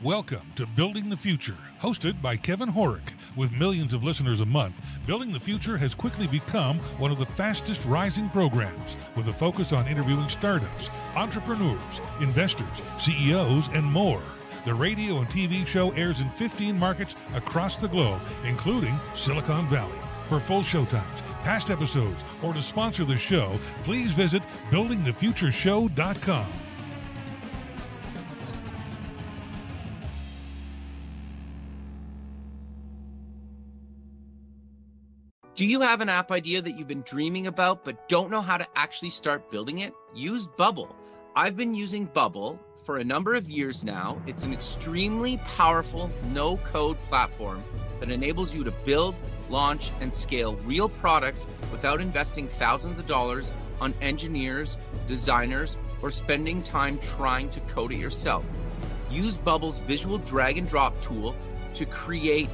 Welcome to Building the Future, hosted by Kevin Horick. With millions of listeners a month, Building the Future has quickly become one of the fastest rising programs, with a focus on interviewing startups, entrepreneurs, investors, CEOs, and more. The radio and TV show airs in 15 markets across the globe, including Silicon Valley. For full showtimes, past episodes, or to sponsor the show, please visit buildingthefutureshow.com. Do you have an app idea that you've been dreaming about but don't know how to actually start building it? Use Bubble. I've been using Bubble for a number of years now. It's an extremely powerful no-code platform that enables you to build, launch, and scale real products without investing thousands of dollars on engineers, designers, or spending time trying to code it yourself. Use Bubble's visual drag and drop tool to create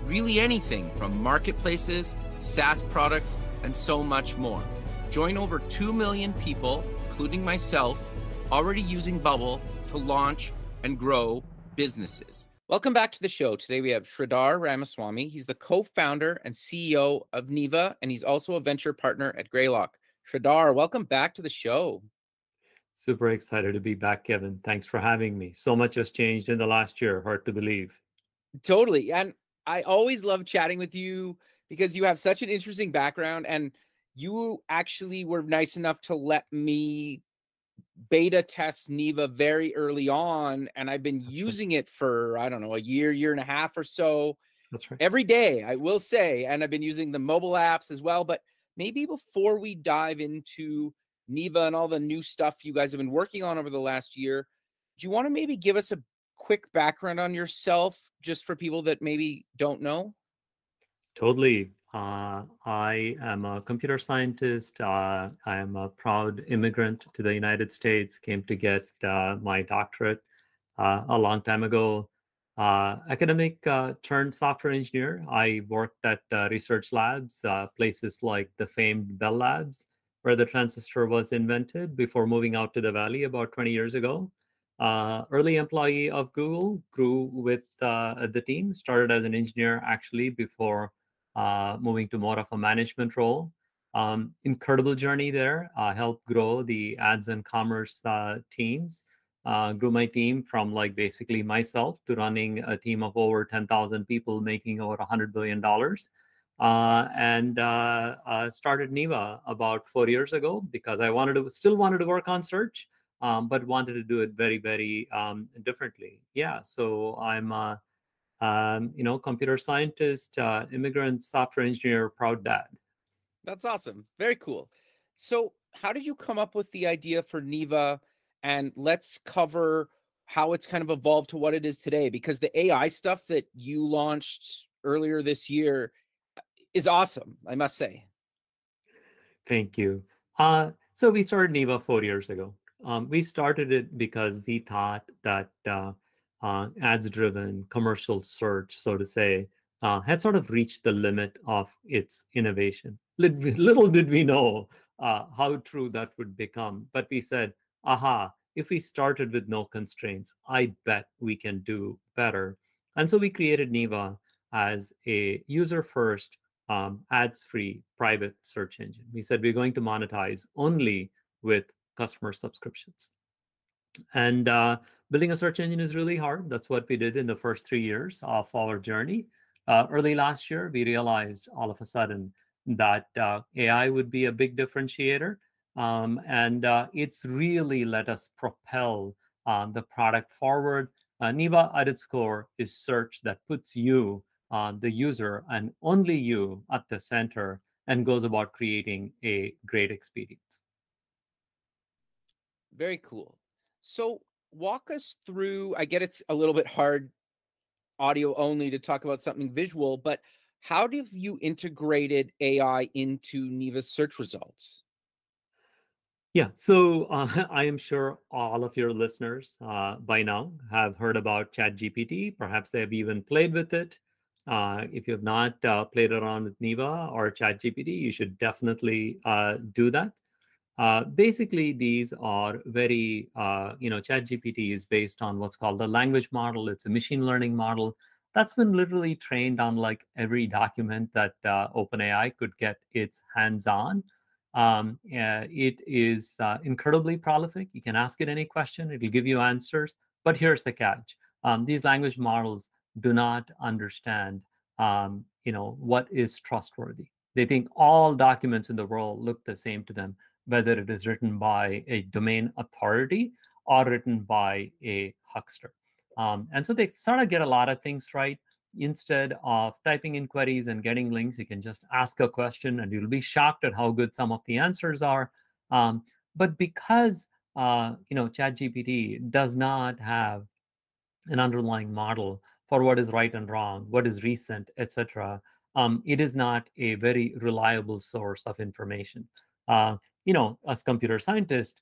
really anything from marketplaces, SaaS products, and so much more. Join over 2 million people, including myself, already using Bubble to launch and grow businesses. Welcome back to the show. Today we have Sridhar Ramaswamy. He's the co-founder and CEO of Neeva, and he's also a venture partner at Greylock. Sridhar, welcome back to the show. Super excited to be back, Kevin. Thanks for having me. So much has changed in the last year. Hard to believe. Totally. And I always love chatting with you because you have such an interesting background, and you actually were nice enough to let me beta test Neeva very early on, and I've been using it for, I don't know, a year and a half or so. That's right. Every day, I will say, and I've been using the mobile apps as well. But maybe before we dive into Neeva and all the new stuff you guys have been working on over the last year, do you want to maybe give us a quick background on yourself, just for people that maybe don't know? Totally. I am a computer scientist. I am a proud immigrant to the United States, came to get my doctorate a long time ago. Academic turned software engineer. I worked at research labs, places like the famed Bell Labs, where the transistor was invented, before moving out to the Valley about 20 years ago. Early employee of Google, grew with the team, started as an engineer actually before moving to more of a management role. Incredible journey there. Helped grow the ads and commerce teams. Grew my team from basically myself to running a team of over 10,000 people making over $100 billion. And started Neeva about 4 years ago because I still wanted to work on search. But wanted to do it very, very differently. Yeah, so I'm a computer scientist, immigrant, software engineer, proud dad. That's awesome. Very cool. So how did you come up with the idea for Neeva? And let's cover how it's kind of evolved to what it is today, because the AI stuff that you launched earlier this year is awesome, I must say. Thank you. So we started Neeva 4 years ago. We started it because we thought that ads-driven commercial search, so to say, had sort of reached the limit of its innovation. Little did we know how true that would become. But we said, aha, if we started with no constraints, I bet we can do better. And so we created Neeva as a user-first, ads-free private search engine. We said we're going to monetize only with customer subscriptions. And building a search engine is really hard. That's what we did in the first 3 years of our journey. Early last year, we realized all of a sudden that AI would be a big differentiator. And it's really let us propel the product forward. Neeva at its core is search that puts you, the user, and only you at the center, and goes about creating a great experience. Very cool. So walk us through, I get it's a little bit hard audio only to talk about something visual, but how have you integrated AI into Neeva's search results? Yeah, so I am sure all of your listeners by now have heard about ChatGPT. Perhaps they have even played with it. If you have not played around with Neeva or ChatGPT, you should definitely do that. Basically, these are very, ChatGPT is based on what's called a language model. It's a machine learning model that's been literally trained on like every document that OpenAI could get its hands on. It is incredibly prolific. You can ask it any question, it'll give you answers. But here's the catch. These language models do not understand, what is trustworthy. They think all documents in the world look the same to them, whether it is written by a domain authority or written by a huckster. And so they sort of get a lot of things right. Instead of typing in queries and getting links, you can just ask a question and you'll be shocked at how good some of the answers are. But because ChatGPT does not have an underlying model for what is right and wrong, what is recent, etc., it is not a very reliable source of information. As computer scientists,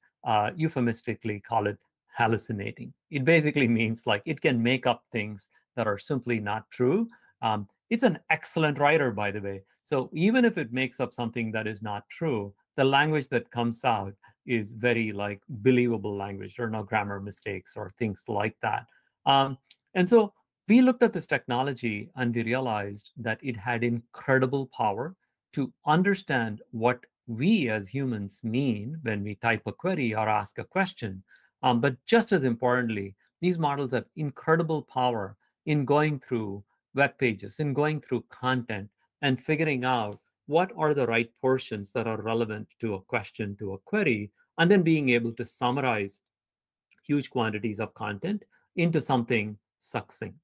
euphemistically call it hallucinating. It basically means like it can make up things that are simply not true. It's an excellent writer, by the way. So even if it makes up something that is not true, the language that comes out is very like believable language. There are no grammar mistakes or things like that. And so we looked at this technology and we realized that it had incredible power to understand what we as humans mean when we type a query or ask a question. But just as importantly, these models have incredible power in going through web pages, in going through content and figuring out what are the right portions that are relevant to a question, to a query, and then being able to summarize huge quantities of content into something succinct.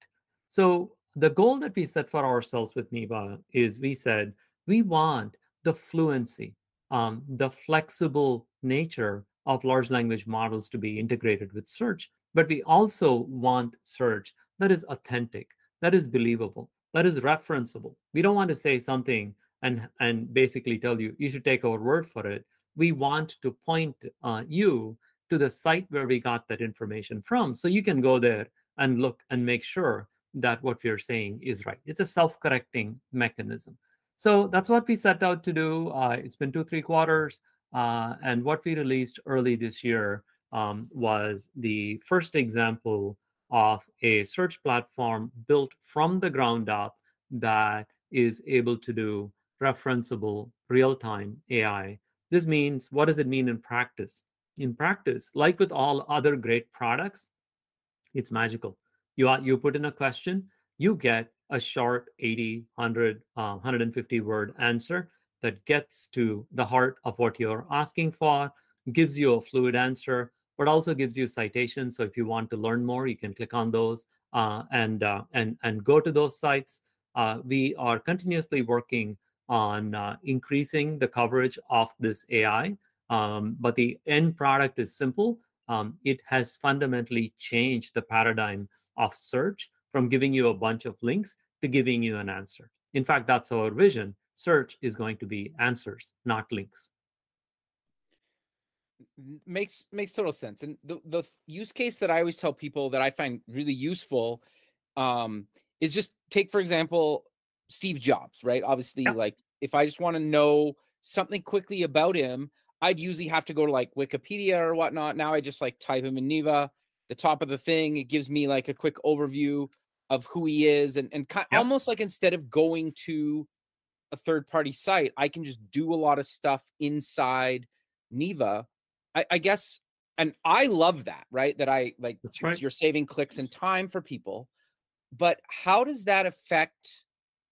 So the goal that we set for ourselves with Neeva is we said we want the fluency, the flexible nature of large language models to be integrated with search, but we also want search that is authentic, that is believable, that is referenceable. We don't want to say something and basically tell you, you should take our word for it. We want to point you to the site where we got that information from. So you can go there and look and make sure that what we're saying is right. It's a self-correcting mechanism. So that's what we set out to do. It's been 2-3 quarters. And what we released early this year was the first example of a search platform built from the ground up that is able to do referenceable real-time AI. This means, what does it mean in practice? In practice, like with all other great products, it's magical. You put in a question, you get a short 80, 100, 150 word answer that gets to the heart of what you're asking for, gives you a fluid answer, but also gives you citations. So if you want to learn more, you can click on those and go to those sites. We are continuously working on increasing the coverage of this AI, but the end product is simple. It has fundamentally changed the paradigm of search from giving you a bunch of links to giving you an answer. In fact, that's our vision. Search is going to be answers, not links. Makes total sense. And the use case that I always tell people that I find really useful is just take, for example, Steve Jobs, right? Obviously, Yeah. like if I just want to know something quickly about him, I'd usually have to go to like Wikipedia or whatnot. Now I just like type him in Neeva, the top of the thing. It gives me like a quick overview of who he is. And almost like instead of going to a third-party site, I can just do a lot of stuff inside Neeva. I guess, and I love that, right? That I like, That's right. you're saving clicks and time for people. But how does that affect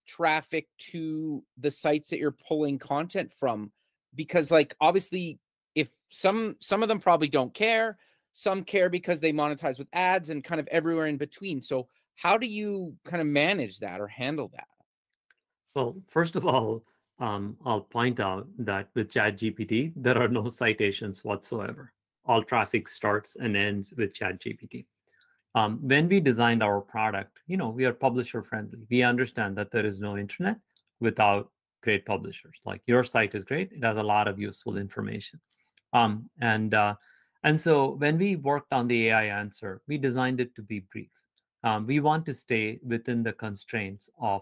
traffic to the sites that you're pulling content from? Because like obviously, if some of them probably don't care, some care because they monetize with ads and kind of everywhere in between. So how do you kind of manage that or handle that? Well, first of all, I'll point out that with ChatGPT, there are no citations whatsoever. All traffic starts and ends with ChatGPT. When we designed our product, we are publisher friendly. We understand that there is no internet without great publishers. Like your site is great; it has a lot of useful information. And so when we worked on the AI answer, we designed it to be brief. We want to stay within the constraints of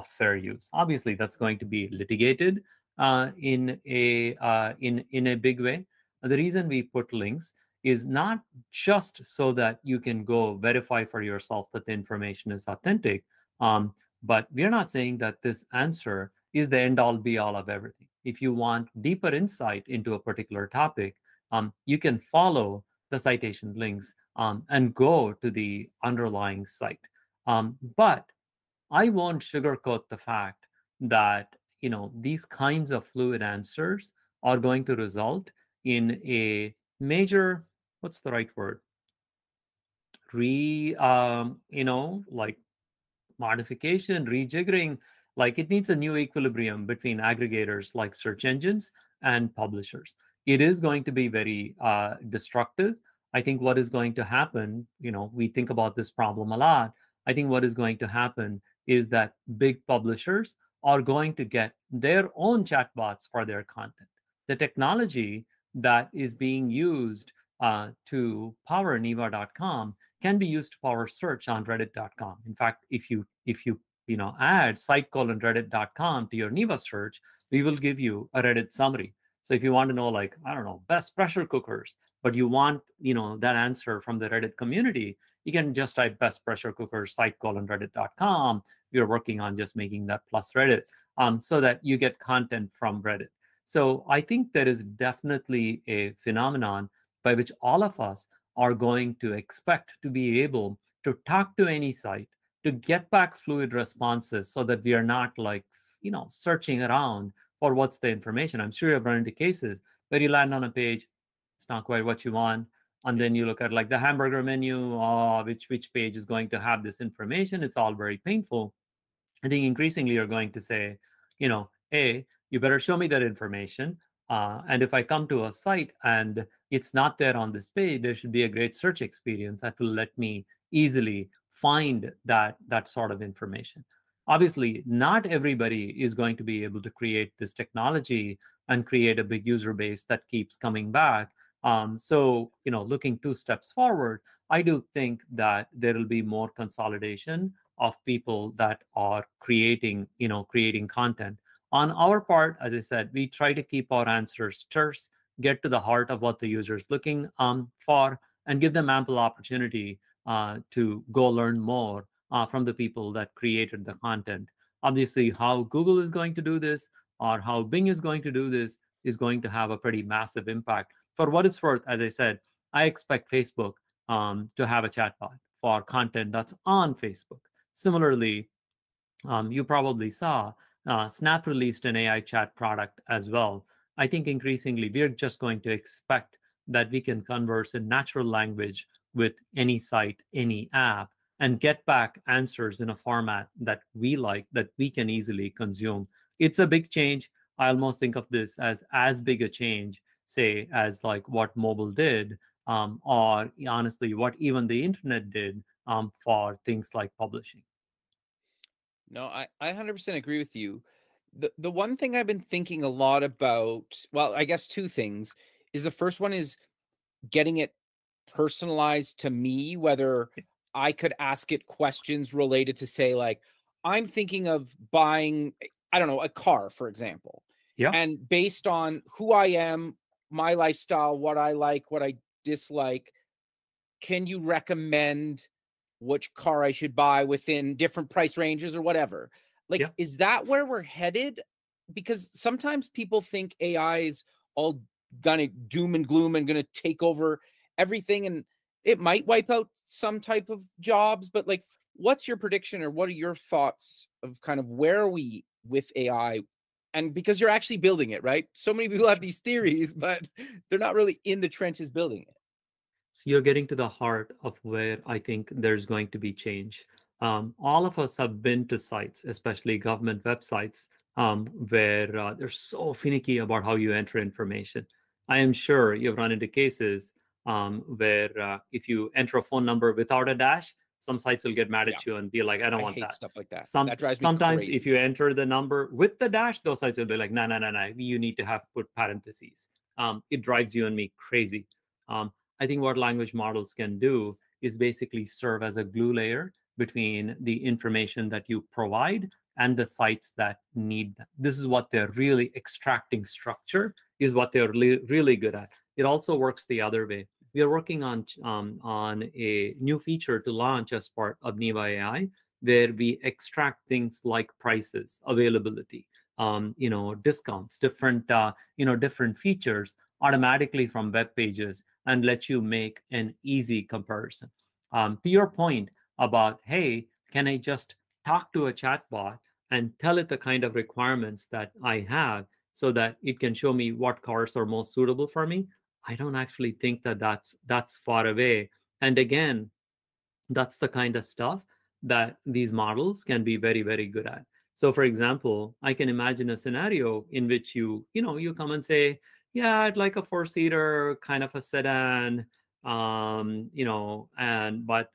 fair use. Obviously, that's going to be litigated in a big way. The reason we put links is not just so that you can go verify for yourself that the information is authentic, but we're not saying that this answer is the end all be all of everything. If you want deeper insight into a particular topic, you can follow the citation links and go to the underlying site. But I won't sugarcoat the fact that these kinds of fluid answers are going to result in a major, what's the right word, like modification, rejiggering. Like it needs a new equilibrium between aggregators like search engines and publishers. It is going to be very destructive. I think what is going to happen, we think about this problem a lot. I think what is going to happen is that big publishers are going to get their own chatbots for their content. The technology that is being used to power Neeva.com can be used to power search on Reddit.com. In fact, if you add site:/reddit.com to your Neeva search, we will give you a Reddit summary. So if you want to know, like, I don't know, best pressure cookers, but you want that answer from the Reddit community, you can just type best pressure cookers site:/reddit.com. We are working on just making that plus Reddit so that you get content from Reddit. So I think there is definitely a phenomenon by which all of us are going to expect to be able to talk to any site, to get back fluid responses so that we are not like, searching around for what's the information. I'm sure you've run into cases where you land on a page, it's not quite what you want. And then you look at like the hamburger menu, which page is going to have this information. It's all very painful. I think increasingly you're going to say, A, you better show me that information. And if I come to a site and it's not there on this page, there should be a great search experience that will let me easily find that sort of information. Obviously, not everybody is going to be able to create this technology and create a big user base that keeps coming back. So, looking 2 steps forward, I do think that there will be more consolidation of people that are creating content. On our part, as I said, we try to keep our answers terse, get to the heart of what the user is looking for, and give them ample opportunity to go learn more from the people that created the content. Obviously, how Google is going to do this or how Bing is going to do this is going to have a pretty massive impact. For what it's worth, as I said, I expect Facebook to have a chatbot for content that's on Facebook. Similarly, you probably saw Snap released an AI chat product as well. I think increasingly we're just going to expect that we can converse in natural language with any site, any app, and get back answers in a format that we like, that we can easily consume. It's a big change. I almost think of this as big a change, say, as like what mobile did, or honestly, what even the internet did for things like publishing. No, I 100% agree with you. The one thing I've been thinking a lot about, well, I guess 2 things, is the first one is getting it personalized to me, whether I could ask it questions related to, say, like, I'm thinking of buying, I don't know, a car, for example. Yeah. And based on who I am, my lifestyle, what I like, what I dislike, can you recommend which car I should buy within different price ranges or whatever? Like, Yeah. is that where we're headed? Because sometimes people think AI is all gonna doom and gloom and gonna take over everything, and it might wipe out some type of jobs. But like, what's your prediction, or what are your thoughts of kind of where are we with AI? And because you're actually building it, right? So many people have these theories, but they're not really in the trenches building it. So you're getting to the heart of where I think there's going to be change. All of us have been to sites, especially government websites, where they're so finicky about how you enter information. I am sure you've run into cases where if you enter a phone number without a dash, some sites will get mad at you and be like, I don't want hate that. stuff like that. That drives me sometimes crazy. if you enter the number with the dash, those sites will be like, no, you need to have put parentheses. It drives you and me crazy. I think what language models can do is basically serve as a glue layer between the information that you provide and the sites that need them. This is what they're really extracting structure, is what they're really good at. It also works the other way. We are working on a new feature to launch as part of Neeva AI, where we extract things like prices, availability, discounts, different features automatically from web pages and let you make an easy comparison. To your point about, hey, can I just talk to a chatbot and tell it the kind of requirements that I have so that it can show me what cars are most suitable for me? I don't actually think that that's far away. And again, that's the kind of stuff that these models can be very, very good at. So for example, I can imagine a scenario in which you come and say, yeah, I'd like a four-seater kind of a sedan, but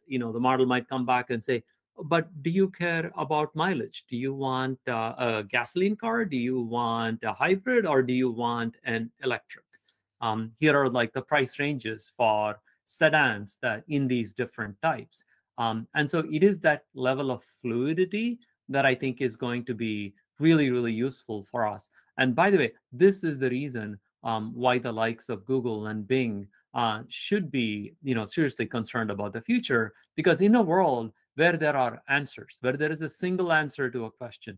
the model might come back and say, but do you care about mileage? Do you want a gasoline car? Do you want a hybrid, or do you want an electric? Here are like the price ranges for sedans that in these different types. And so it is that level of fluidity that I think is going to be really, really useful for us. And by the way, this is the reason why the likes of Google and Bing should be, seriously concerned about the future, because in a world where there are answers, where there is a single answer to a question,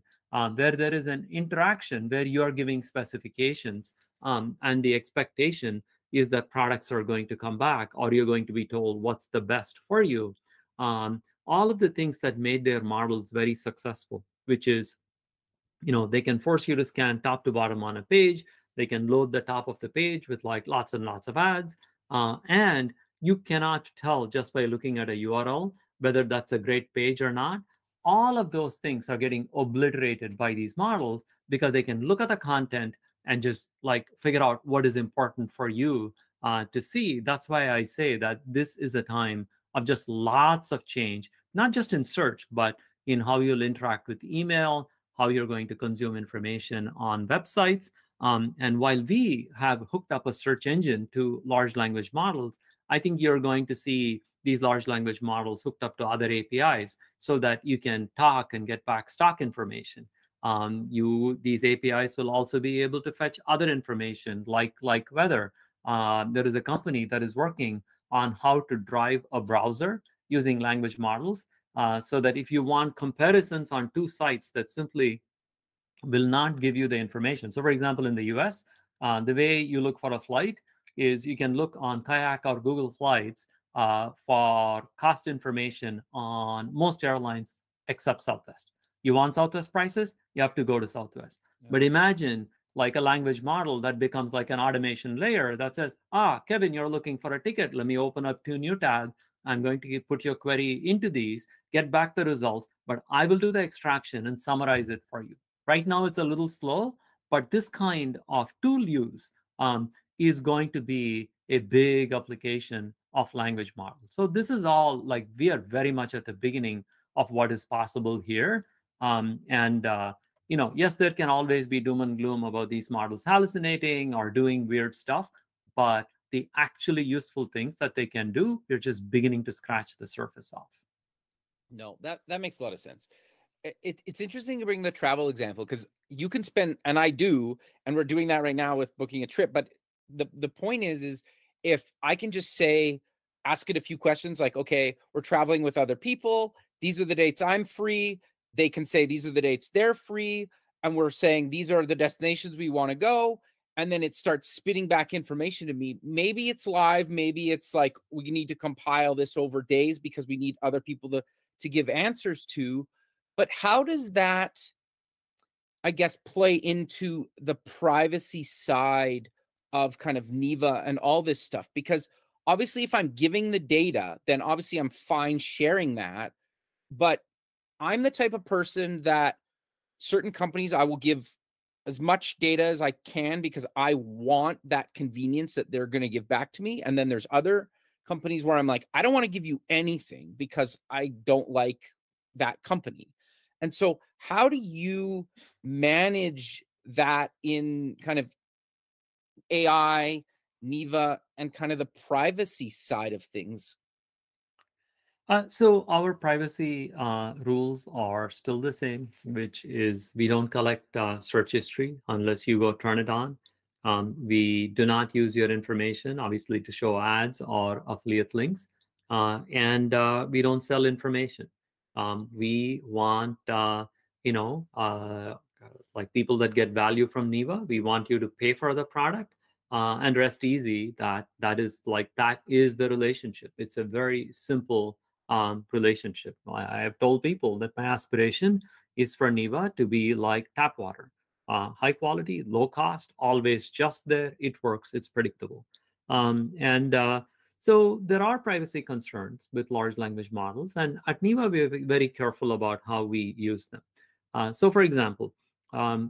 where there is an interaction where you are giving specifications, and the expectation is that products are going to come back, or you're going to be told what's the best for you. All of the things that made their models very successful, which is, they can force you to scan top to bottom on a page. They can load the top of the page with like lots and lots of ads. And you cannot tell just by looking at a URL whether that's a great page or not. All of those things are getting obliterated by these models because they can look at the content and just like figure out what is important for you to see. That's why I say that this is a time of just lots of change, not just in search, but in how you'll interact with email, how you're going to consume information on websites. And while we have hooked up a search engine to large language models, I think you're going to see these large language models hooked up to other APIs so that you can talk and get back stock information. These APIs will also be able to fetch other information like weather. There is a company that is working on how to drive a browser using language models, so that if you want comparisons on two sites that simply will not give you the information. So for example, in the US, the way you look for a flight is you can look on Kayak or Google Flights for cost information on most airlines except Southwest. You want Southwest prices, you have to go to Southwest. Yeah. But imagine like a language model that becomes like an automation layer that says, Kevin, you're looking for a ticket. Let me open up 2 new tabs. I'm going to put your query into these, get back the results, but I will do the extraction and summarize it for you. Right now, it's a little slow, but this kind of tool use is going to be a big application of language models. So this is all like, we are very much at the beginning of what is possible here. Yes, there can always be doom and gloom about these models hallucinating or doing weird stuff, but the actually useful things that they can do, you're just beginning to scratch the surface of. No, that makes a lot of sense. It's interesting to bring the travel example, because you can spend, and I do, and we're doing that right now with booking a trip. But the point is if I can just say, ask it a few questions like, okay, we're traveling with other people. These are the dates I'm free. They can say these are the dates they're free. And we're saying these are the destinations we want to go. And then it starts spitting back information to me. Maybe it's live. Maybe it's like we need to compile this over days because we need other people to give answers to. But how does that, I guess, play into the privacy side of kind of Neeva and all this stuff? Because obviously, if I'm giving the data, then obviously I'm fine sharing that. But I'm the type of person that certain companies, I will give as much data as I can because I want that convenience that they're going to give back to me. And then there's other companies where I'm like, I don't want to give you anything because I don't like that company. And so how do you manage that in kind of AI, Neeva, and kind of the privacy side of things? So our privacy rules are still the same, which is we don't collect search history unless you go turn it on. We do not use your information, obviously, to show ads or affiliate links, and we don't sell information. We want, you know, like people that get value from Neeva. We want you to pay for the product and rest easy. That is the relationship. It's a very simple relationship. I have told people that my aspiration is for Neeva to be like tap water, high quality, low cost, always just there. It works. It's predictable. And So there are privacy concerns with large language models, and at Neeva we are very careful about how we use them. So, for example,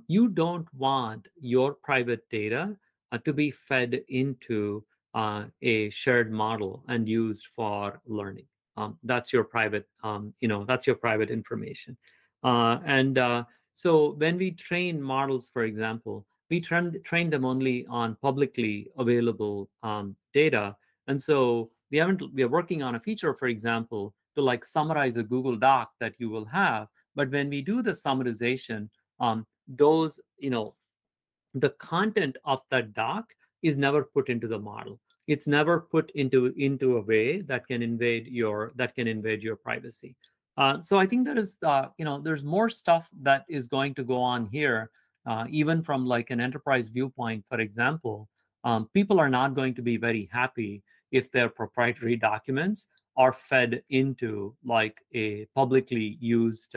you don't want your private data to be fed into a shared model and used for learning. That's your private, that's your private information. And So when we train models, for example, we train them only on publicly available data. And so we are working on a feature, for example, to like summarize a Google Doc that you will have. But when we do the summarization, those, the content of that doc is never put into the model. It's never put into a way that can invade your privacy. So I think there's more stuff that is going to go on here, even from like an enterprise viewpoint. For example, people are not going to be very happy if their proprietary documents are fed into like a publicly used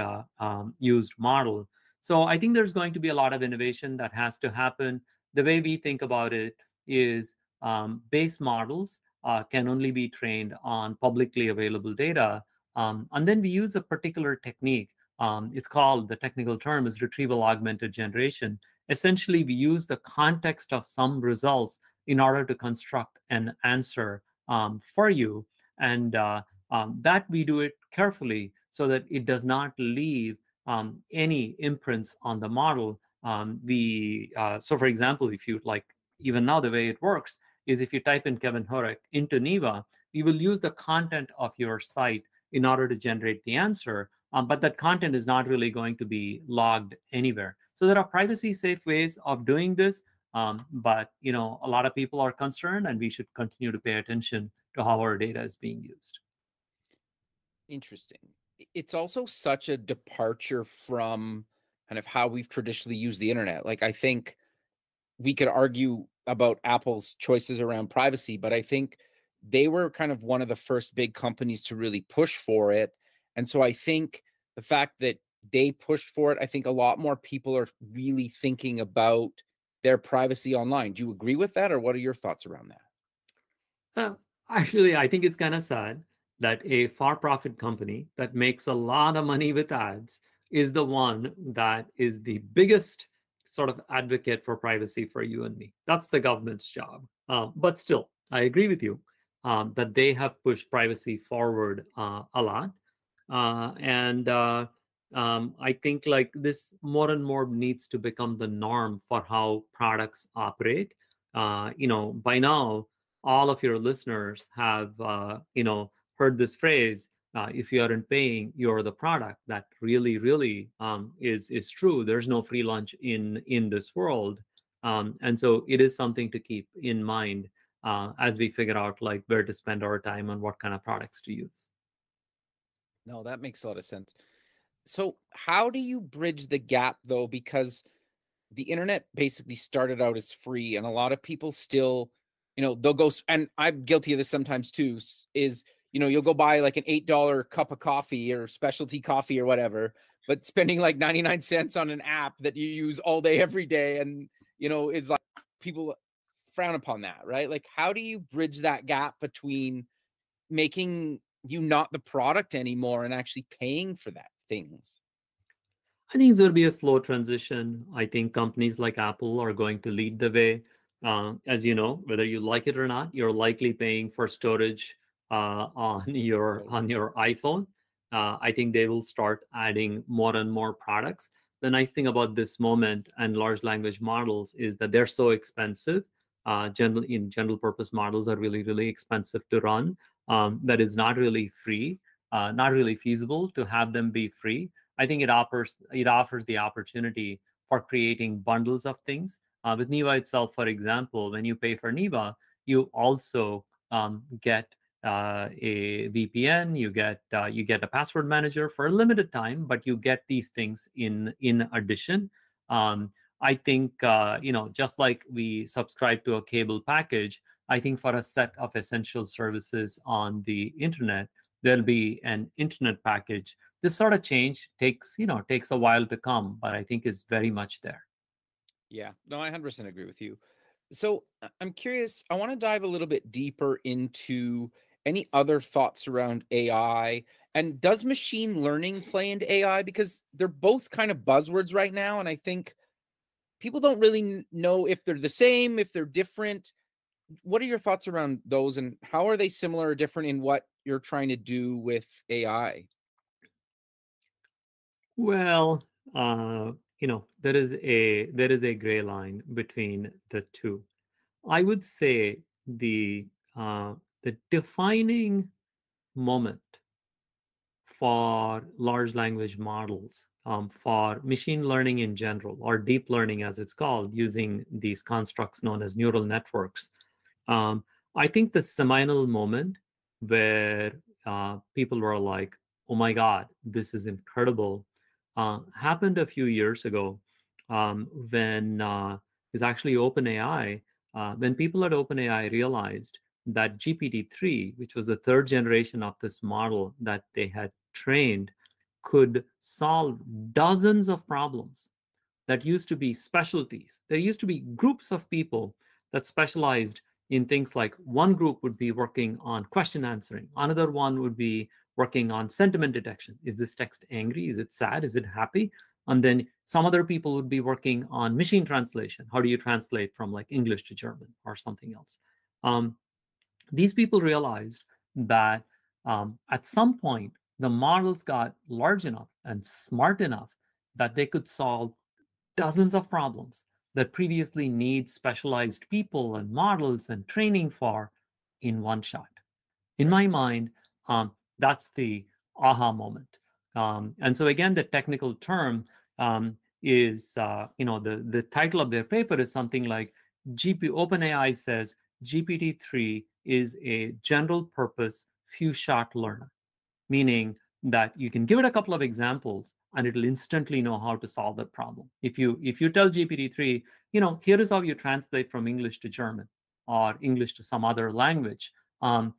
model. So I think there's going to be a lot of innovation that has to happen. The way we think about it is base models can only be trained on publicly available data. And then we use a particular technique. It's called, the technical term is retrieval augmented generation. Essentially, we use the context of some results in order to construct an answer for you. And that we do it carefully so that it does not leave any imprints on the model. So for example, if you like, even now the way it works is if you type in Kevin Horek into Neeva, we will use the content of your site in order to generate the answer, but that content is not really going to be logged anywhere. So there are privacy safe ways of doing this, but a lot of people are concerned, and we should continue to pay attention to how our data is being used. Interesting. It's also such a departure from kind of how we've traditionally used the internet. Like, I think we could argue about Apple's choices around privacy, but I think they were kind of one of the first big companies to really push for it. And so I think the fact that they pushed for it, I think a lot more people are really thinking about their privacy online. Do you agree with that, or what are your thoughts around that? Actually, I think it's kind of sad that a for-profit company that makes a lot of money with ads is the one that is the biggest sort of advocate for privacy for you and me. That's the government's job. But still, I agree with you that they have pushed privacy forward a lot. I think like this more and more needs to become the norm for how products operate. By now, all of your listeners have, heard this phrase, if you aren't paying, you're the product. That really, really is true. There's no free lunch in this world. And so it is something to keep in mind as we figure out like where to spend our time and what kind of products to use. No, that makes a lot of sense. So how do you bridge the gap though? Because the internet basically started out as free, and a lot of people still, they'll go, and I'm guilty of this sometimes too, is, you'll go buy like an $8 cup of coffee or specialty coffee or whatever, but spending like 99 cents on an app that you use all day, every day. And, is like, people frown upon that, right? Like, how do you bridge that gap between making you not the product anymore and actually paying for that things? I think it's going to be a slow transition. I think companies like Apple are going to lead the way. As you know, whether you like it or not, you're likely paying for storage on your iPhone. I think they will start adding more and more products. The nice thing about this moment and large language models is that they're so expensive. General purpose models are really, really expensive to run. That is not really free. not really feasible to have them be free. I think it offers the opportunity for creating bundles of things. With Neeva itself, for example, when you pay for Neeva, you also get a VPN, you get a password manager for a limited time, but you get these things in addition. Um, I think just like we subscribe to a cable package, I think for a set of essential services on the internet, there'll be an internet package. This sort of change takes a while to come, but I think is very much there. Yeah, no, I 100% agree with you. So I'm curious, I want to dive a little bit deeper into any other thoughts around AI. And does machine learning play into AI? Because they're both kind of buzzwords right now. And I think people don't really know if they're the same, if they're different. What are your thoughts around those, and how are they similar or different in what you're trying to do with AI? Well, there is a gray line between the two. I would say the defining moment for large language models, for machine learning in general, or deep learning as it's called, using these constructs known as neural networks. Um, I think the seminal moment where people were like, oh my God, this is incredible, happened a few years ago, when is actually OpenAI. When people at OpenAI realized that GPT-3, which was the third generation of this model that they had trained, could solve dozens of problems that used to be specialties. There used to be groups of people that specialized in things like one group would be working on question answering, another one would be working on sentiment detection. Is this text angry? Is it sad? Is it happy? And then some other people would be working on machine translation. How do you translate from like English to German or something else? Um, these people realized that at some point, the models got large enough and smart enough that they could solve dozens of problems that previously need specialized people and models and training for in one shot. In my mind, that's the aha moment. And so again, the technical term is, the title of their paper is something like OpenAI says GPT-3 is a general purpose few shot learner, meaning that you can give it a couple of examples and it'll instantly know how to solve that problem. If you tell GPT-3, here is how you translate from English to German or English to some other language, and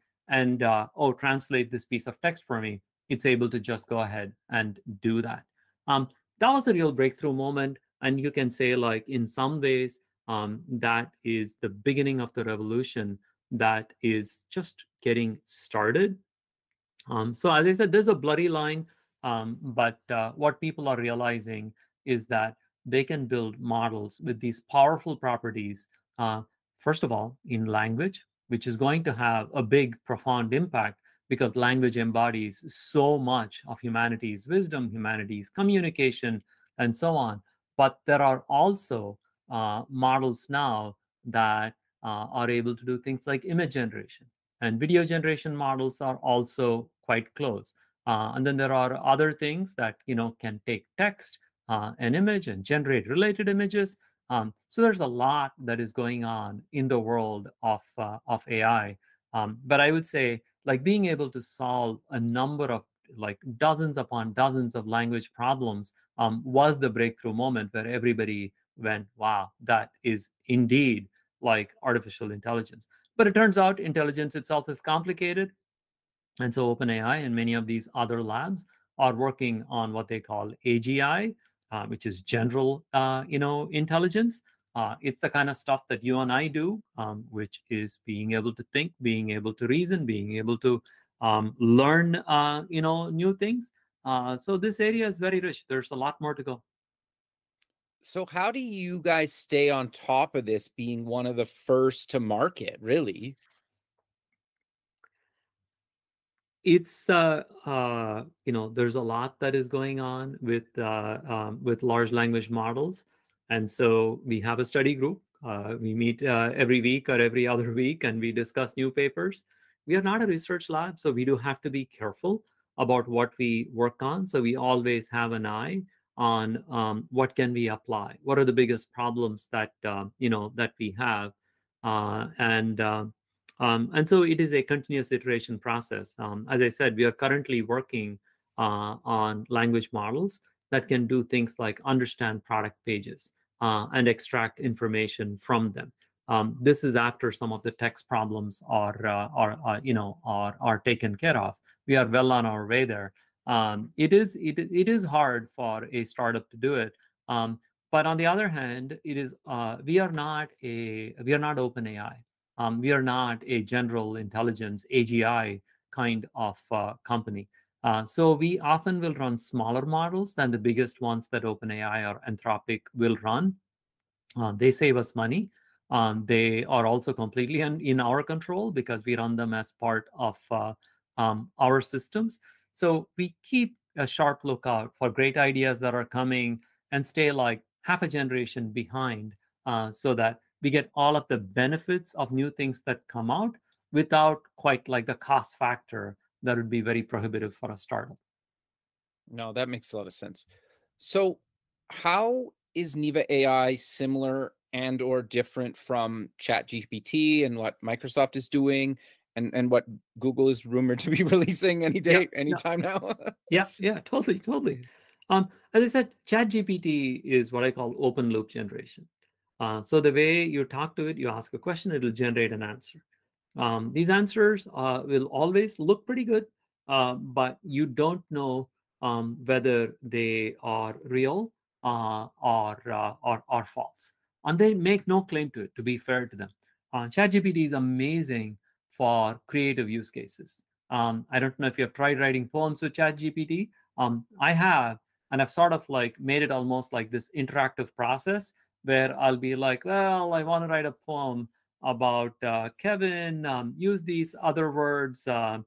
translate this piece of text for me, it's able to just go ahead and do that. That was a real breakthrough moment, and you can say, like, in some ways, that is the beginning of the revolution that is just getting started. So as I said, there's a blurry line, but what people are realizing is that they can build models with these powerful properties, uh, first of all, in language, which is going to have a big, profound impact because language embodies so much of humanity's wisdom, humanity's communication, and so on. But there are also models now that are able to do things like image generation, and video generation models are also quite close. And then there are other things that can take text, an image, and generate related images. So there's a lot that is going on in the world of AI. But I would say, like, being able to solve a number of, like, dozens upon dozens of language problems was the breakthrough moment where everybody went, wow, that is indeed like artificial intelligence. But it turns out intelligence itself is complicated. And so OpenAI and many of these other labs are working on what they call AGI, which is general, intelligence. It's the kind of stuff that you and I do, which is being able to think, being able to reason, being able to learn, new things. So this area is very rich. There's a lot more to go. So how do you guys stay on top of this, being one of the first to market, really? It's there's a lot that is going on with large language models, and so we have a study group. We meet every week or every other week, and we discuss new papers. We are not a research lab, so we do have to be careful about what we work on. So we always have an eye on what can we apply, what are the biggest problems that that we have, and so it is a continuous iteration process. As I said, we are currently working on language models that can do things like understand product pages and extract information from them. This is after some of the text problems are taken care of. We are well on our way there. It is hard for a startup to do it, but on the other hand, it is we are not OpenAI. We are not a general intelligence AGI kind of company. So we often will run smaller models than the biggest ones that OpenAI or Anthropic will run. They save us money. They are also completely in our control because we run them as part of our systems. So we keep a sharp lookout for great ideas that are coming and stay like half a generation behind, so that we get all of the benefits of new things that come out without quite like the cost factor that would be very prohibitive for a startup. No, that makes a lot of sense. So, how is Neeva AI similar and or different from ChatGPT and what Microsoft is doing and what Google is rumored to be releasing any day, anytime now? Yeah, totally. As I said, ChatGPT is what I call open loop generation. So the way you talk to it, you ask a question, it'll generate an answer. These answers will always look pretty good, but you don't know whether they are real or false. And they make no claim to it, to be fair to them. ChatGPT is amazing for creative use cases. I don't know if you have tried writing poems with ChatGPT. I have, and I've sort of like made it almost like this interactive process where I'll be like, well, I want to write a poem about Kevin, use these other words, that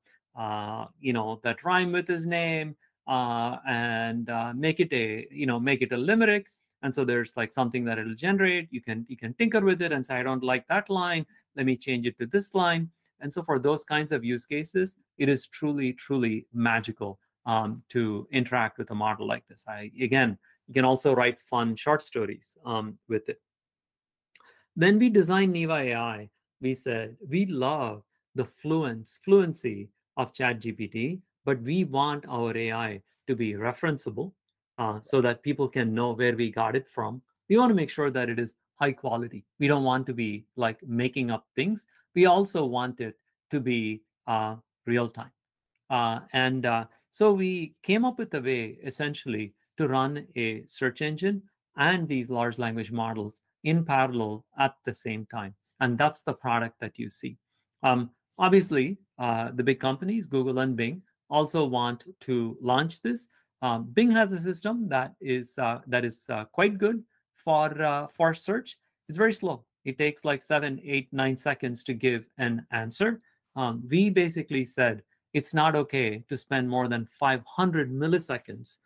rhyme with his name, and make it a limerick. And so there's like something that it'll generate. You can tinker with it and say, I don't like that line. Let me change it to this line. And so for those kinds of use cases, it is truly, truly magical to interact with a model like this. Again, you can also write fun short stories with it. When we designed Neeva AI, we said we love the fluency of ChatGPT, but we want our AI to be referenceable, so that people can know where we got it from. We want to make sure that it is high quality. We don't want to be like making up things. We also want it to be real time. So we came up with a way essentially to run a search engine and these large language models in parallel at the same time. And that's the product that you see. Obviously, the big companies, Google and Bing, also want to launch this. Bing has a system that is quite good for search. It's very slow. It takes like 7, 8, 9 seconds to give an answer. We basically said it's not okay to spend more than 500 milliseconds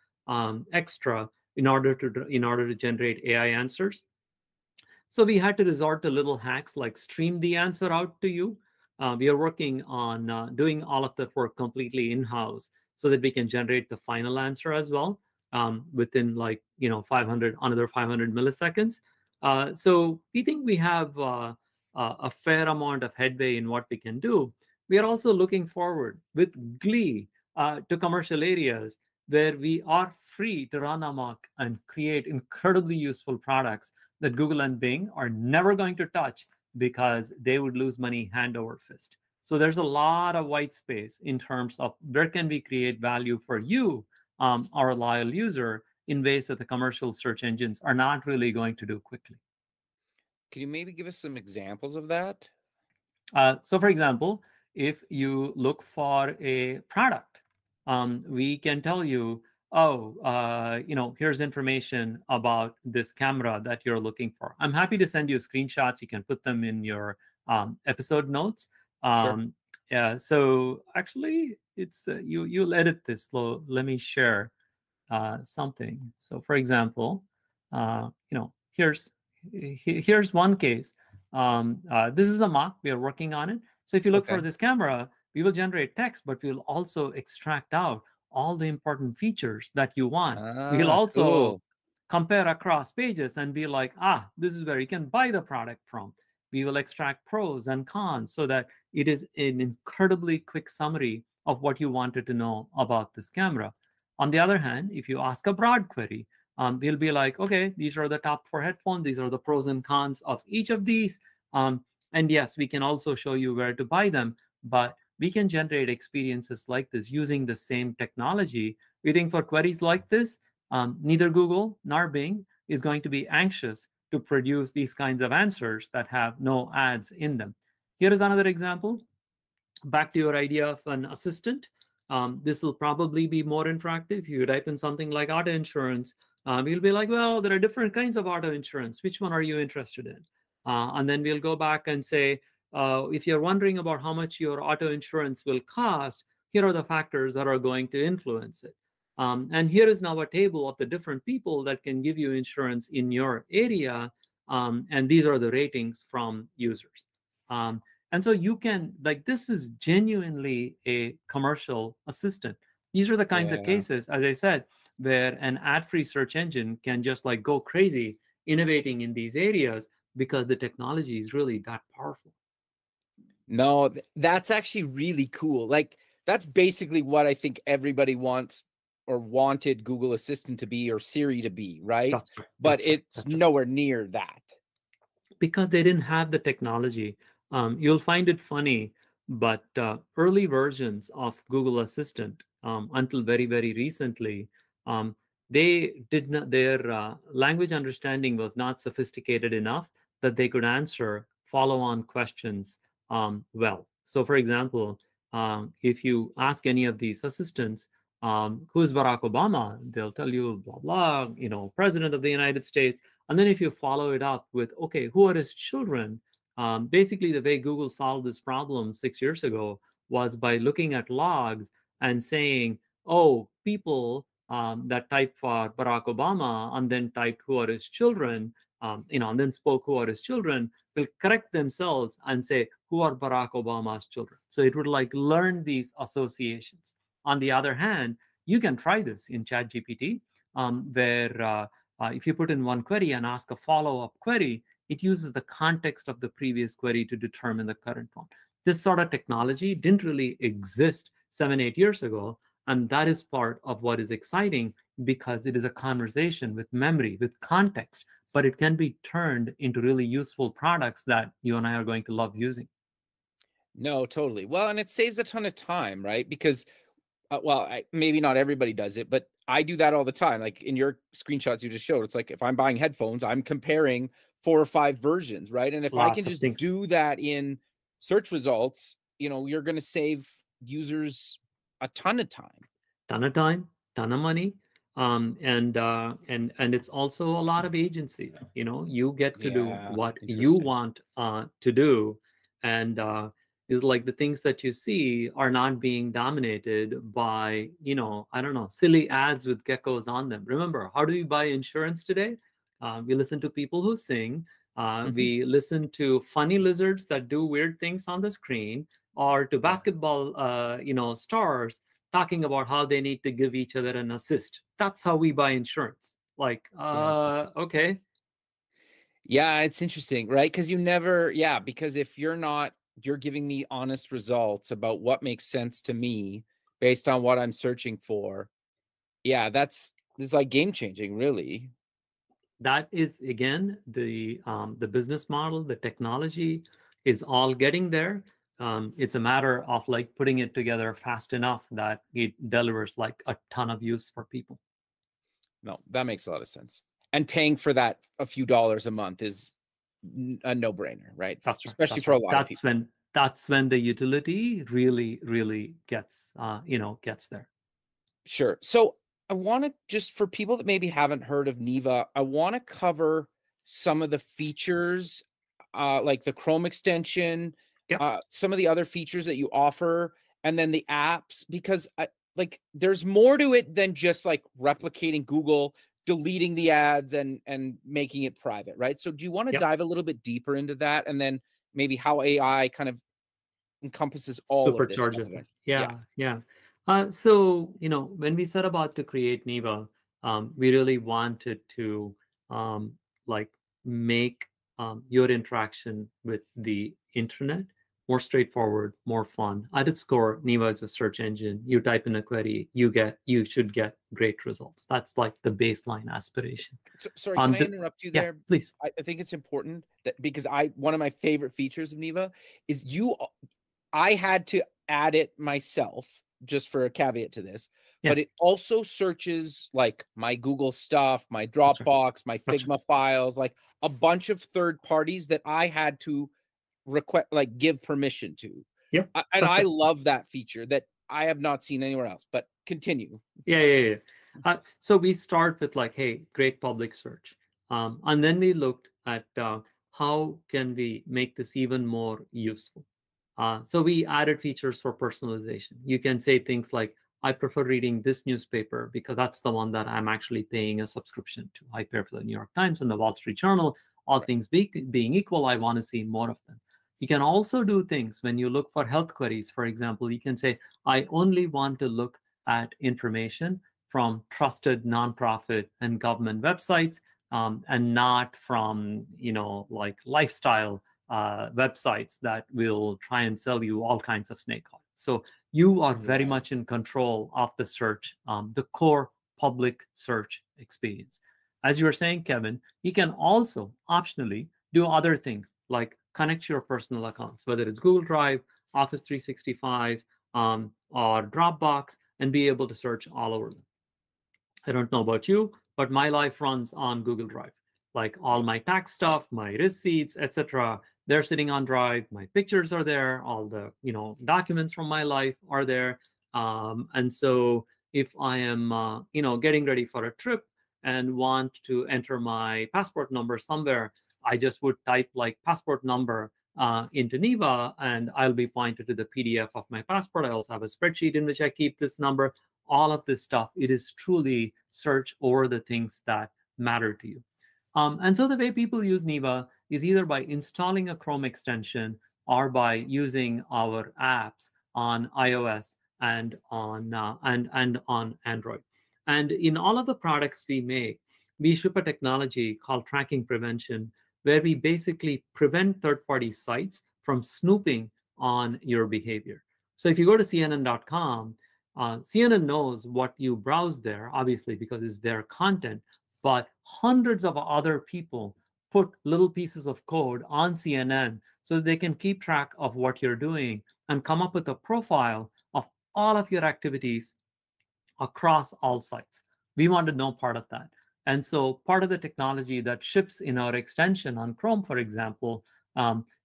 extra in order to generate AI answers. So we had to resort to little hacks like stream the answer out to you. We are working on doing all of that work completely in-house so that we can generate the final answer as well within like another 500 milliseconds. So we think we have a fair amount of headway in what we can do. We are also looking forward with glee to commercial areas where we are free to run amok and create incredibly useful products that Google and Bing are never going to touch because they would lose money hand over fist. So there's a lot of white space in terms of where can we create value for you, our loyal user, in ways that the commercial search engines are not really going to do quickly. Can you maybe give us some examples of that? So for example, if you look for a product, we can tell you, here's information about this camera that you're looking for. I'm happy to send you screenshots. You can put them in your episode notes. Sure. Yeah. So actually, it's you'll edit this. So let me share something. So for example, here's one case. This is a mock. We are working on it. So if you look for this camera, we will generate text, but we'll also extract out all the important features that you want. We'll also Cool. compare across pages and be like, this is where you can buy the product from. We will extract pros and cons so that it is an incredibly quick summary of what you wanted to know about this camera. On the other hand, if you ask a broad query, they'll be like, okay, these are the top 4 headphones. These are the pros and cons of each of these. And yes, we can also show you where to buy them, but we can generate experiences like this using the same technology. We think for queries like this, neither Google nor Bing is going to be anxious to produce these kinds of answers that have no ads in them. Here is another example. Back to your idea of an assistant. This will probably be more interactive. If you type in something like auto insurance, you'll be like, well, there are different kinds of auto insurance. Which one are you interested in? And then we'll go back and say, if you're wondering about how much your auto insurance will cost, here are the factors that are going to influence it. And here is now a table of the different people that can give you insurance in your area. And these are the ratings from users. And so you can, like, this is genuinely a commercial assistant. These are the kinds of cases, as I said, where an ad-free search engine can just like go crazy innovating in these areas because the technology is really that powerful. No, that's actually really cool. Like, that's basically what I think everybody wants or wanted Google Assistant to be or Siri to be, right? That's right. But That's right. it's nowhere near that. Because they didn't have the technology. You'll find it funny, but early versions of Google Assistant, until very, very recently, they did not, their language understanding was not sophisticated enough that they could answer follow-on questions well. So for example, if you ask any of these assistants, who is Barack Obama? They'll tell you, blah, blah, President of the United States. And then if you follow it up with, okay, who are his children? Basically, the way Google solved this problem 6 years ago was by looking at logs and saying, oh, people that typed for Barack Obama and then typed who are his children, and then spoke who are his children, will correct themselves and say, who are Barack Obama's children? So it would like learn these associations. On the other hand, you can try this in ChatGPT, where if you put in one query and ask a follow-up query, it uses the context of the previous query to determine the current one. This sort of technology didn't really exist 7-8 years ago, and that is part of what is exciting because it is a conversation with memory, with context, but it can be turned into really useful products that you and I are going to love using. No, totally. Well, and it saves a ton of time, right? Because maybe not everybody does it, but I do that all the time. Like in your screenshots you just showed, it's like if I'm buying headphones, I'm comparing 4 or 5 versions, right? And if I can just do that in search results, you're going to save users a ton of time. Ton of time, ton of money. And it's also a lot of agency. You get to do what you want to do. And is like the things that you see are not being dominated by, I don't know, silly ads with geckos on them. Remember, how do we buy insurance today? We listen to people who sing. We listen to funny lizards that do weird things on the screen, or to basketball, stars talking about how they need to give each other an assist. That's how we buy insurance. Like, okay. Yeah, it's interesting, right? Because because if you're giving me honest results about what makes sense to me based on what I'm searching for. Yeah, this is like game changing, really. That is, again, the business model, the technology is all getting there. It's a matter of like putting it together fast enough that it delivers like a ton of use for people. No, that makes a lot of sense. And paying for that a few dollars a month is a no-brainer, right? That's right. Especially for a lot of people. That's when the utility really, really gets there. Sure. So I want to, just for people that maybe haven't heard of Neeva, I want to cover some of the features, like the Chrome extension, some of the other features that you offer, and then the apps, because there's more to it than just like replicating Google, deleting the ads and making it private, right? So do you want to dive a little bit deeper into that, and then maybe how AI kind of encompasses all of this stuff? Yeah. So, when we set about to create Neeva, we really wanted to like make your interaction with the internet more straightforward, more fun. At its core, Neeva is a search engine. You type in a query, you should get great results. That's like the baseline aspiration. Sorry, can I interrupt you Yeah, there? please. I think it's important that because one of my favorite features of Neeva is I had to add it myself, just for a caveat to this, Yeah. but it also searches like my Google stuff, my That's right. Dropbox, my That's Figma files, like a bunch of third parties that I had to give permission to. Yep. And That's I right. love that feature that I have not seen anywhere else, but continue. Yeah. So we start with like, hey, great public search. And then we looked at how can we make this even more useful. So we added features for personalization. You can say things like, I prefer reading this newspaper because that's the one that I'm actually paying a subscription to. I pay for the New York Times and the Wall Street Journal. All things being equal, I want to see more of them. You can also do things when you look for health queries. For example, you can say, I only want to look at information from trusted nonprofit and government websites, and not from, like lifestyle websites that will try and sell you all kinds of snake oil. So you are very much in control of the search, the core public search experience. As you were saying, Kevin, you can also optionally do other things like connect your personal accounts, whether it's Google Drive, Office 365, or Dropbox, and be able to search all over them. I don't know about you, but my life runs on Google Drive. Like all my tax stuff, my receipts, etc., they're sitting on Drive. My pictures are there. All the documents from my life are there. And so if I am getting ready for a trip and want to enter my passport number somewhere, I just would type like passport number into Neeva, and I'll be pointed to the PDF of my passport. I also have a spreadsheet in which I keep this number. All of this stuff, it is truly search over the things that matter to you. And so the way people use Neeva is either by installing a Chrome extension or by using our apps on iOS and on Android. And in all of the products we make, we ship a technology called tracking prevention, where we basically prevent third-party sites from snooping on your behavior. So if you go to CNN.com, CNN knows what you browse there, obviously, because it's their content, but hundreds of other people put little pieces of code on CNN so that they can keep track of what you're doing and come up with a profile of all of your activities across all sites. We want to know part of that. And so part of the technology that ships in our extension on Chrome, for example,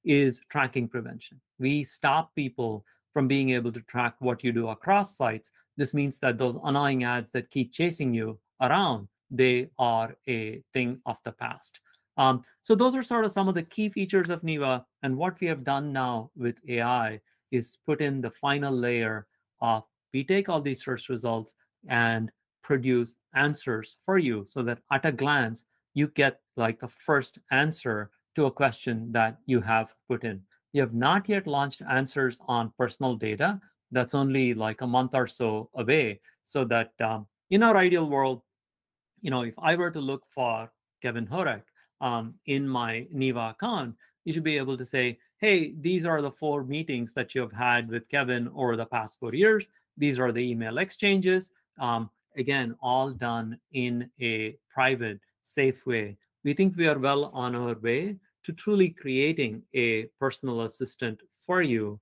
is tracking prevention. We stop people from being able to track what you do across sites. This means that those annoying ads that keep chasing you around, they are a thing of the past. So those are sort of some of the key features of Neeva. And what we have done now with AI is put in the final layer of, we take all these search results and produce answers for you so that at a glance, you get like the first answer to a question that you have put in. You have not yet launched answers on personal data. That's only like a month or so away. So that in our ideal world, if I were to look for Kevin Horek in my Neeva account, you should be able to say, hey, these are the 4 meetings that you have had with Kevin over the past 4 years. These are the email exchanges. Again, all done in a private, safe way. We think we are well on our way to truly creating a personal assistant for you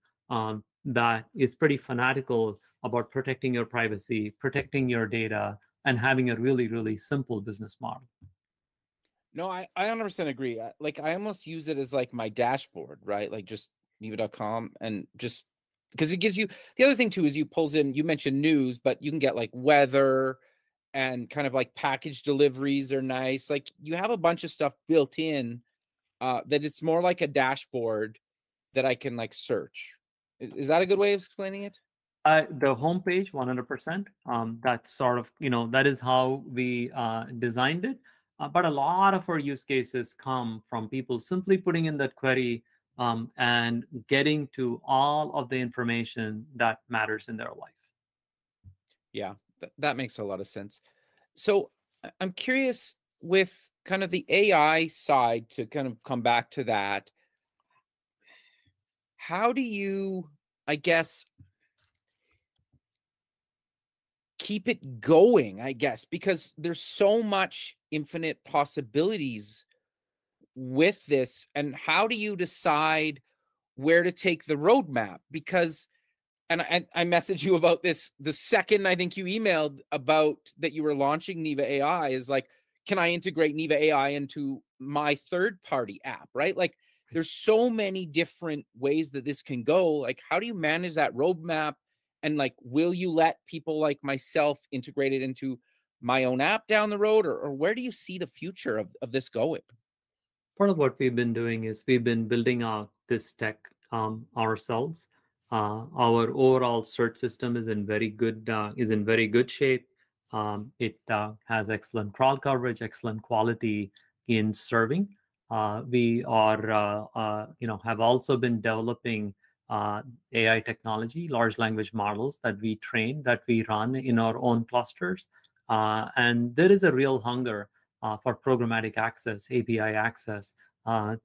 that is pretty fanatical about protecting your privacy, protecting your data, and having a really, really simple business model. No, I 100% agree. I almost use it as like my dashboard, right? Like just Neeva.com, and just because it gives you, the other thing too is you pulls in, you mentioned news, but you can get like weather and kind of like package deliveries are nice. Like you have a bunch of stuff built in that it's more like a dashboard that I can like search. Is that a good way of explaining it? The homepage, 100%. That's sort of, that is how we designed it. But a lot of our use cases come from people simply putting in that query and getting to all of the information that matters in their life. Yeah, that makes a lot of sense. So I'm curious with kind of the AI side, to kind of come back to that. How do you, I guess, keep it going, I guess, because there's so much infinite possibilities with this. And how do you decide where to take the roadmap? Because, and I messaged you about this the second I think you emailed about that you were launching Neeva AI, is like, can I integrate Neeva AI into my third party app, right? Like, there's so many different ways that this can go. Like, how do you manage that roadmap? And like, will you let people like myself integrate it into my own app down the road? Or where do you see the future of this going? Part of what we've been doing is we've been building out this tech ourselves. Our overall search system is in very good shape. It has excellent crawl coverage, excellent quality in serving. We are have also been developing AI technology, large language models that we train, that we run in our own clusters, and there is a real hunger for programmatic access, API access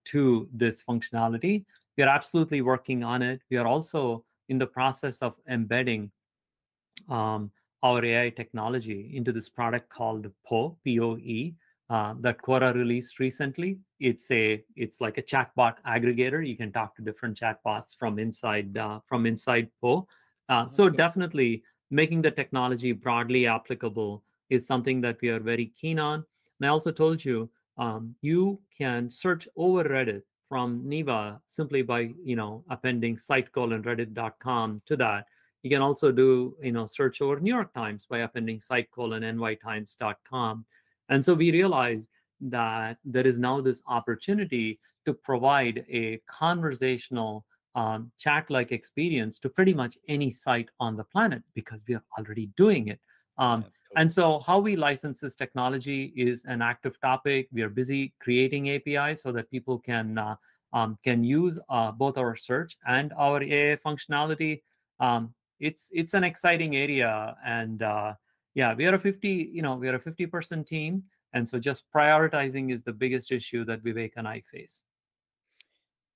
to this functionality. We are absolutely working on it. We are also in the process of embedding um, our AI technology into this product called POE, P-O-E, that Quora released recently. It's like a chatbot aggregator. You can talk to different chatbots from inside POE. So definitely making the technology broadly applicable is something that we are very keen on. And I also told you, you can search over Reddit from Neeva simply by appending site:/reddit.com to that. You can also do search over New York Times by appending site:/nytimes.com. And so we realized that there is now this opportunity to provide a conversational chat-like experience to pretty much any site on the planet, because we are already doing it. And so how we license this technology is an active topic. We are busy creating APIs so that people can use both our search and our AI functionality. It's an exciting area, and yeah, we are a 50% team, and so just prioritizing is the biggest issue that Vivek and I face.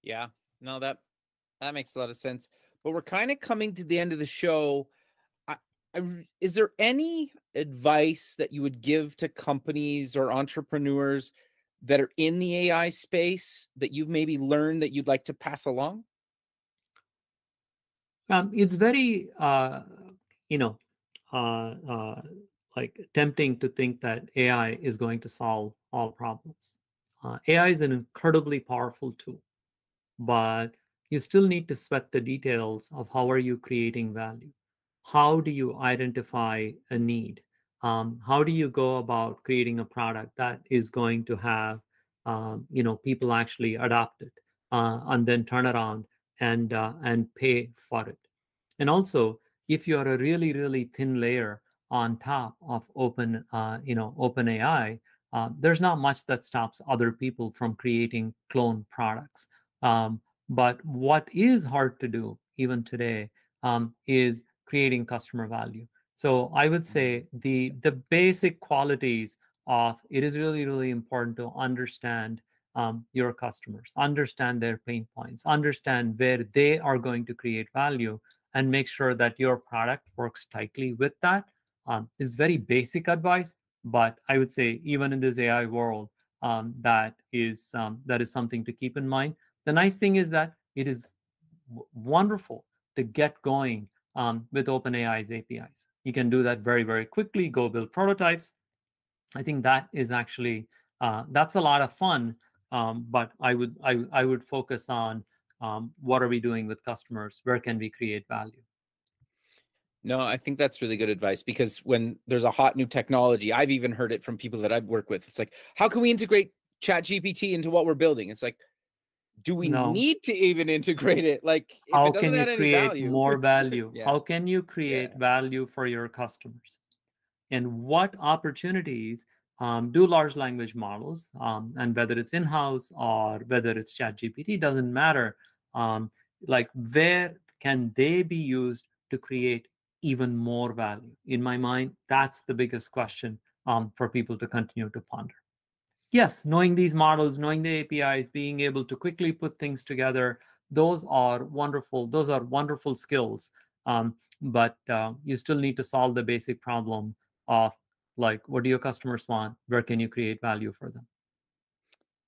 Yeah, no, that makes a lot of sense. But we're kind of coming to the end of the show. Is there any advice that you would give to companies or entrepreneurs that are in the AI space that you've maybe learned that you'd like to pass along? It's very, you know, like tempting to think that AI is going to solve all problems. AI is an incredibly powerful tool, but you still need to sweat the details of how are you creating value. How do you identify a need? How do you go about creating a product that is going to have people actually adopt it and then turn around and pay for it? And also, if you are a really, really thin layer on top of open AI, there's not much that stops other people from creating clone products. But what is hard to do even today is creating customer value. So I would say the basic qualities of it is really, really important to understand your customers, understand their pain points, understand where they are going to create value, and make sure that your product works tightly with that. Is very basic advice, but I would say even in this AI world, that is something to keep in mind. The nice thing is that it is wonderful to get going with OpenAI's APIs. You can do that very, very quickly. Go build prototypes. I think that is actually that's a lot of fun. But I would focus on what are we doing with customers? Where can we create value? No, I think that's really good advice, because when there's a hot new technology, I've even heard it from people that I've worked with. It's like, how can we integrate ChatGPT into what we're building? It's like, do we No. need to even integrate it? Like, if How it doesn't can you add any create value. more value? Yeah. How can you create value for your customers? And what opportunities do large language models, and whether it's in-house or whether it's ChatGPT, doesn't matter. Like, where can they be used to create even more value? In my mind, that's the biggest question for people to continue to ponder. Yes, knowing these models, knowing the APIs, being able to quickly put things together, those are wonderful. Those are wonderful skills. But you still need to solve the basic problem of, like, what do your customers want? Where can you create value for them?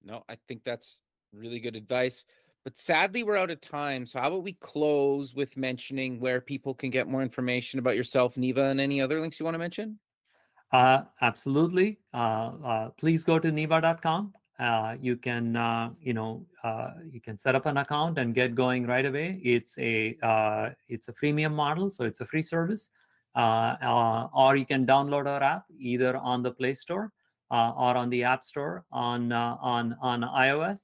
No, I think that's really good advice. But sadly, we're out of time. So how about we close with mentioning where people can get more information about yourself, Neeva, and any other links you want to mention? Absolutely. Please go to neeva.com. You can, you can set up an account and get going right away. It's a freemium model, so it's a free service. Or you can download our app either on the Play Store or on the App Store on iOS.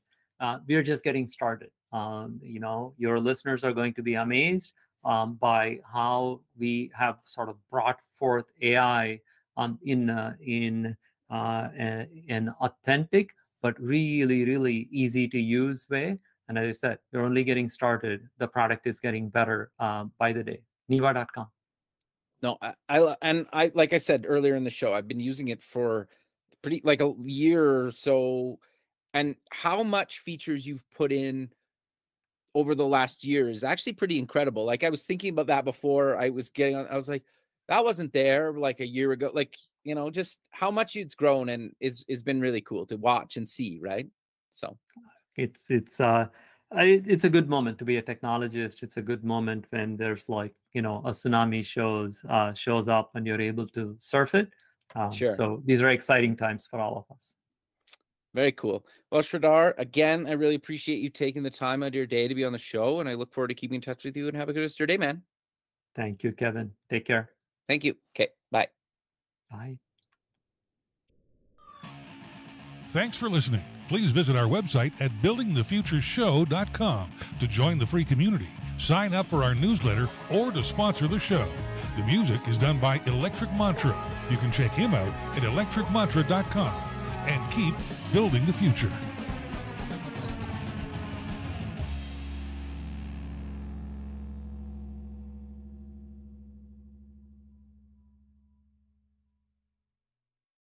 We're just getting started. Your listeners are going to be amazed by how we have sort of brought forth AI in an authentic but really, really easy to use way. And as I said, we're only getting started. The product is getting better by the day. Neeva.com. No, I like I said earlier in the show, I've been using it for pretty like a year or so. And how much features you've put in over the last year is actually pretty incredible. Like I was thinking about that before I was getting on. I was like, that wasn't there like a year ago. Like, just how much it's grown, and it's been really cool to watch and see, right? So it's a good moment to be a technologist. It's a good moment when there's like, a tsunami shows up and you're able to surf it. Sure. So these are exciting times for all of us. Very cool. Well, Sridhar, again, I really appreciate you taking the time out of your day to be on the show, and I look forward to keeping in touch with you, and have a good rest of your day, man. Thank you, Kevin. Take care. Thank you. Okay, bye. Bye. Thanks for listening. Please visit our website at buildingthefutureshow.com to join the free community, sign up for our newsletter, or to sponsor the show. The music is done by Electric Mantra. You can check him out at electricmantra.com and keep building the future.